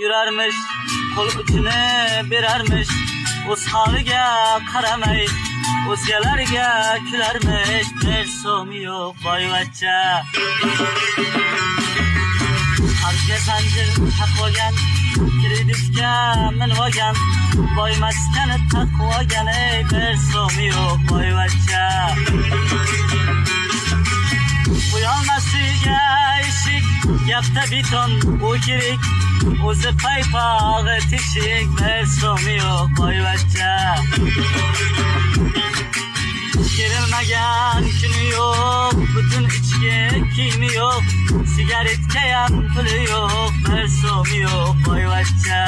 Yurarmış, qo'l uchini berarmish, o'z holiga qaramay, o'zgalarga kularmish, bir so'm yo'q boyvachcha. Qarzga zanjir taqvogan, kreditga minvogan, boymasdan taqvogan, bir so'm yo'q boyvachcha. Uyalmasliga eshik, gapda beton u kerak, o'zi paypog'i teshik, bir so'm yo'q boyvachcha. Kerilmagan kuni yo'q, butun ichki kiyimi yo'q, sigaretkayam puli yo'q, bir so'm yo'q boyvachcha.